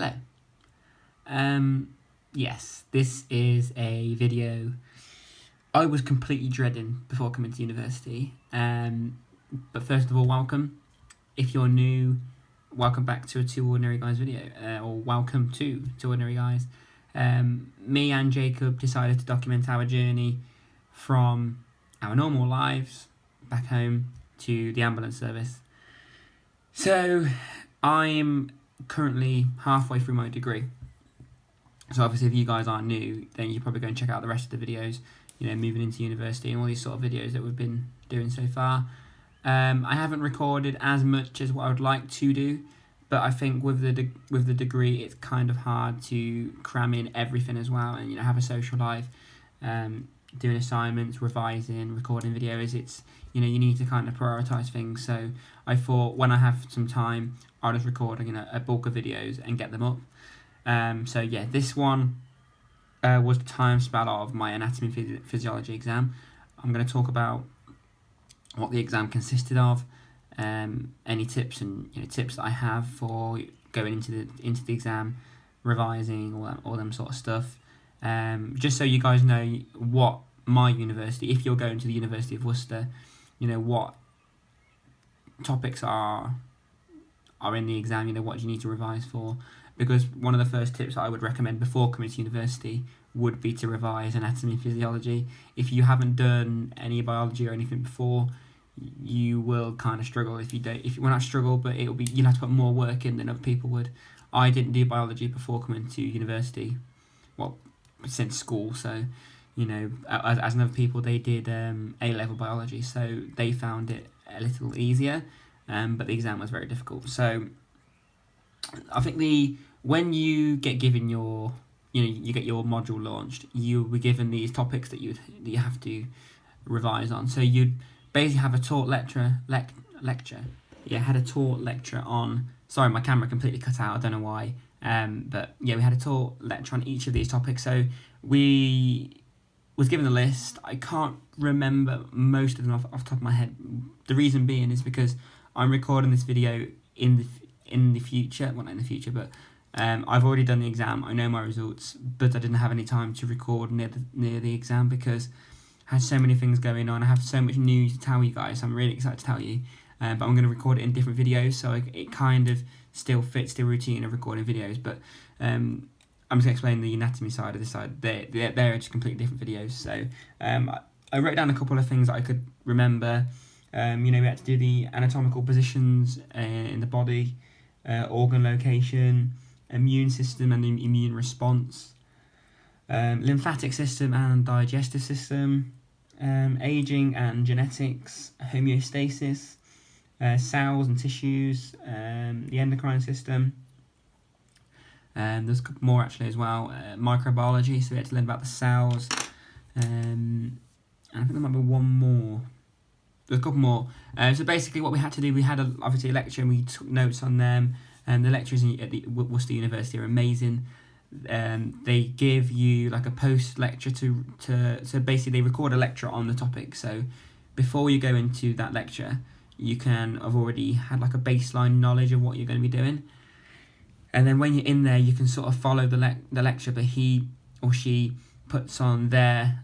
Hello. Yes, this is a video I was completely dreading before coming to university. But first of all, welcome. If you're new, welcome back to a Two Ordinary Guys video, or welcome to Two Ordinary Guys. Me and Jacob decided to document our journey from our normal lives back home to the ambulance service. So, I'm currently halfway through my degree. So obviously if you guys aren't new, then you're probably going to check out the rest of the videos, moving into university and all these sort of videos that we've been doing so far. I haven't recorded as much as what I would like to do, but I think with the degree, it's kind of hard to cram in everything as well and, have a social life, doing assignments, revising, recording videos. It's, you need to kind of prioritise things. So I thought when I have some time, I'll just record, a bulk of videos and get them up. So yeah, this one was the time spell of my anatomy and physiology exam. I'm going to talk about what the exam consisted of, any tips and tips that I have for going into the exam, revising, all them sort of stuff. Just so you guys know what my university, if you're going to the University of Worcester, what topics are in the exam, what you need to revise for. Because one of the first tips I would recommend before coming to university would be to revise anatomy and physiology. If you haven't done any biology or anything before, you will kind of struggle if you don't. Well, not struggle, but you'll have to put more work in than other people would. I didn't do biology before coming to university, well, since school. So, as other people, they did A-level biology, so they found it a little easier. But the exam was very difficult. So I think when you get given your, you get your module launched, you'll be given these topics that you have to revise on. So you'd basically have a taught lecture. Yeah, had a taught lecture on. Sorry, my camera completely cut out. I don't know why. But yeah, we had a taught lecture on each of these topics. So we was given a list. I can't remember most of them off the top of my head. The reason being is because I'm recording this video in the future. Well, not in the future, but I've already done the exam. I know my results, but I didn't have any time to record near the exam because I had so many things going on. I have so much news to tell you guys. So I'm really excited to tell you, but I'm going to record it in different videos, so it kind of still fits the routine of recording videos. But I'm just going to explain the anatomy side of this side. They're just completely different videos. So I wrote down a couple of things that I could remember. We had to do the anatomical positions in the body, organ location, immune system and the immune response, lymphatic system and digestive system, aging and genetics, homeostasis, cells and tissues, the endocrine system. There's a couple more actually as well. Microbiology, so we had to learn about the cells. And I think there might be one more. There's a couple more. So basically what we had to do, we had obviously a lecture and we took notes on them. And the lecturers at the Worcester University are amazing. They give you like a post-lecture so basically they record a lecture on the topic. So before you go into that lecture, you can have already had like a baseline knowledge of what you're going to be doing. And then when you're in there, you can sort of follow the lecture, but he or she puts on their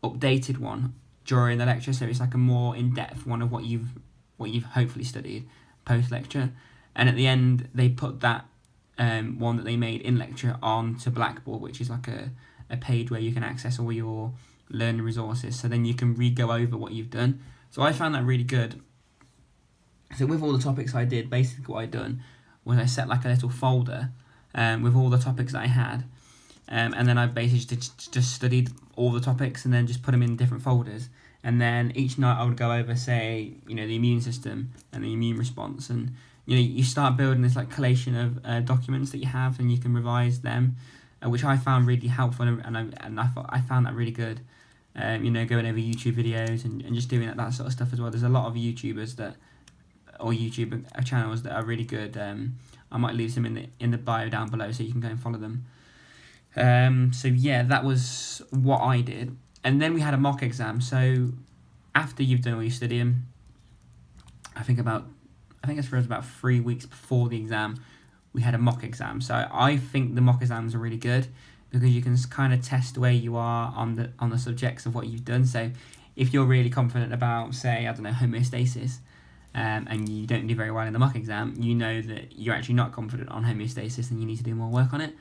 updated one during the lecture. So it's like a more in-depth one of what you've hopefully studied post-lecture. And at the end, they put that one that they made in lecture onto Blackboard, which is like a page where you can access all your learning resources. So then you can re-go over what you've done. So I found that really good. So with all the topics I did, basically what I'd done was I set like a little folder with all the topics that I had. And then I basically just studied all the topics and then just put them in different folders. And then each night I would go over, say, the immune system and the immune response, and you start building this like collation of documents that you have, and you can revise them, which I found really helpful, and I found that really good. Going over YouTube videos and just doing that sort of stuff as well. There's a lot of YouTubers or YouTube channels that are really good. I might leave some in the bio down below so you can go and follow them. So yeah, that was what I did, and then we had a mock exam. So after you've done all your studying, I think it's for us about 3 weeks before the exam, we had a mock exam. So I think the mock exams are really good because you can kind of test where you are on the subjects of what you've done. So if you're really confident about, say, I don't know, homeostasis, and you don't do very well in the mock exam, you know that you're actually not confident on homeostasis and you need to do more work on it.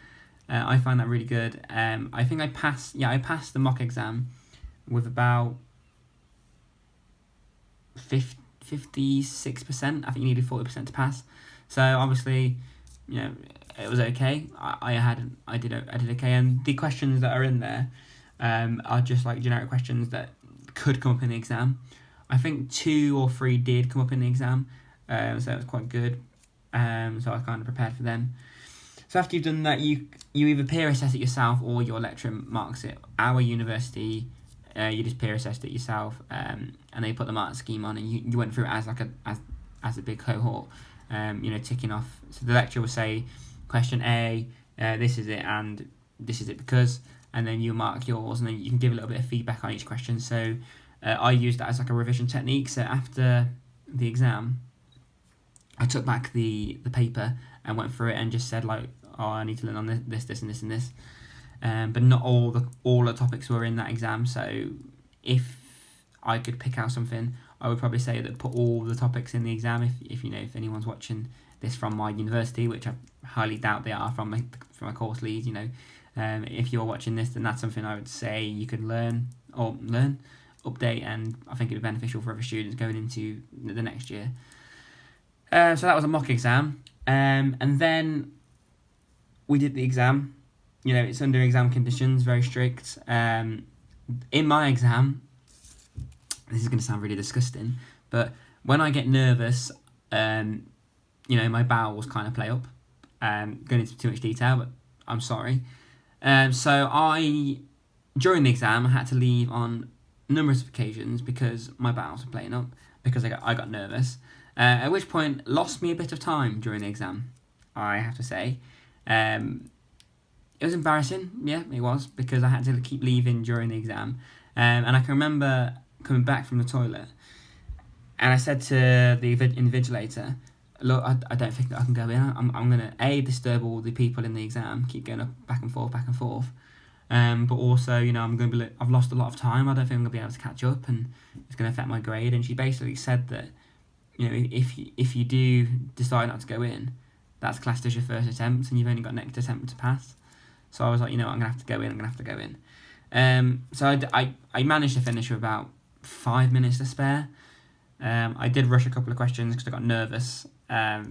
I find that really good. I think I passed the mock exam with about 56%. I think you needed 40% to pass. So obviously, it was okay. I did okay, and the questions that are in there are just like generic questions that could come up in the exam. I think 2 or 3 did come up in the exam, so it was quite good. So I was kind of prepared for them. So after you've done that, you either peer assess it yourself or your lecturer marks it. Our university, you just peer assessed it yourself, and they put the mark scheme on, and you went through it as a big cohort, ticking off. So the lecturer will say, question A, this is it, and this is it because, and then you mark yours, and then you can give a little bit of feedback on each question. So I used that as like a revision technique. So after the exam, I took back the paper and went through it and just said like, oh, I need to learn on this, and this, and this. But not all the topics were in that exam. So if I could pick out something, I would probably say that put all the topics in the exam. If anyone's watching this from my university, which I highly doubt they are from a course lead, if you're watching this, then that's something I would say you could learn, update, and I think it'd be beneficial for other students going into the next year. So that was a mock exam, and then we did the exam. It's under exam conditions, very strict. In my exam, this is going to sound really disgusting, but when I get nervous, my bowels kind of play up. Going into too much detail, but I'm sorry. So during the exam, I had to leave on numerous occasions because my bowels were playing up, because I got nervous. At which point, lost me a bit of time during the exam, I have to say. It was embarrassing, yeah, it was, because I had to keep leaving during the exam. And I can remember coming back from the toilet, and I said to the invigilator, look, I don't think that I can go in. I'm going to, disturb all the people in the exam, keep going up back and forth. But also, I'm going to be I've lost a lot of time. I don't think I'm going to be able to catch up, and it's going to affect my grade. And she basically said that, if you do decide not to go in, that's classed as your first attempt, and you've only got next attempt to pass. So I was like, I'm going to have to go in. So I managed to finish with about 5 minutes to spare. I did rush a couple of questions because I got nervous. But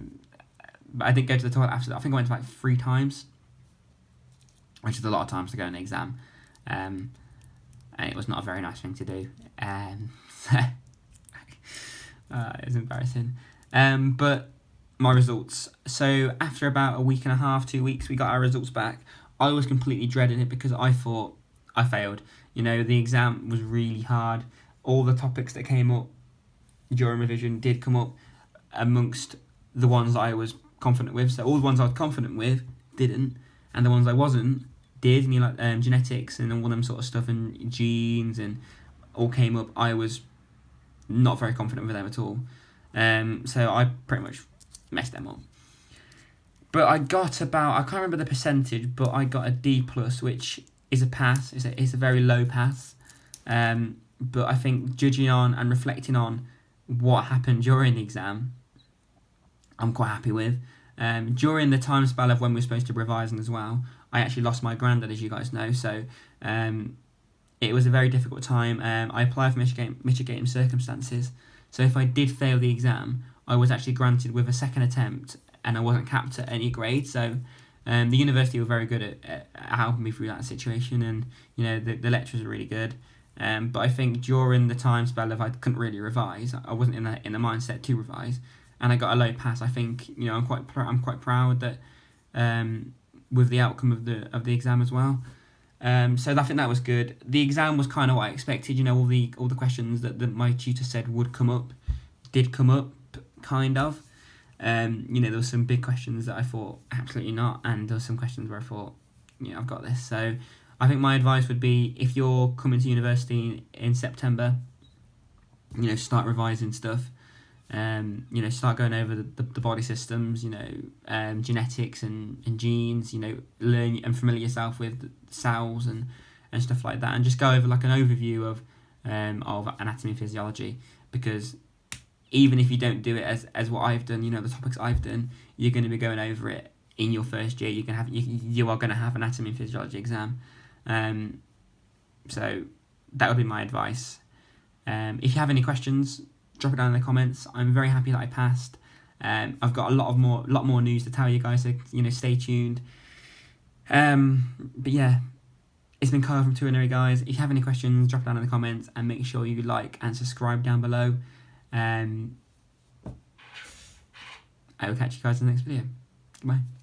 I didn't go to the toilet after that. I think I went like 3 times, which is a lot of times to go in an exam. And it was not a very nice thing to do. So it was embarrassing. But my results. So after about a week and a half, 2 weeks, we got our results back. I was completely dreading it because I thought I failed. The exam was really hard. All the topics that came up during revision did come up amongst the ones that I was confident with. So all the ones I was confident with didn't, and the ones I wasn't did. Like genetics and all them sort of stuff, and genes, and all came up. I was not very confident with them at all. So I pretty much messed them up. But I got about, I can't remember the percentage, but I got a D+, which is a pass. It's a very low pass. But I think judging on and reflecting on what happened during the exam, I'm quite happy with. During the time spell of when we were supposed to revise as well, I actually lost my granddad, as you guys know. So it was a very difficult time. I applied for mitigating circumstances. So if I did fail the exam, I was actually granted with a second attempt, and I wasn't capped at any grade. So the university were very good at helping me through that situation, and the lecturers are really good. But I think during the time spell of I couldn't really revise, I wasn't in the mindset to revise, and I got a low pass. I think I'm quite proud that with the outcome of the exam as well. So I think that was good. The exam was kind of what I expected. All the questions that my tutor said would come up did come up, kind of. There were some big questions that I thought absolutely not, and there were some questions where I thought, I've got this. So I think my advice would be, if you're coming to university in September, start revising stuff. Start going over the body systems, genetics and genes, learn and familiar yourself with cells and stuff like that, and just go over like an overview of anatomy and physiology, because even if you don't do it as what I've done, the topics I've done, you're going to be going over it in your first year. You are going to have an anatomy and physiology exam. So that would be my advice. If you have any questions, drop it down in the comments. I'm very happy that I passed. I've got a lot more news to tell you guys, so stay tuned. But yeah, it's been Kyle from Turinary Guys. If you have any questions, drop it down in the comments, and make sure you like and subscribe down below. I will catch you guys in the next video. Bye.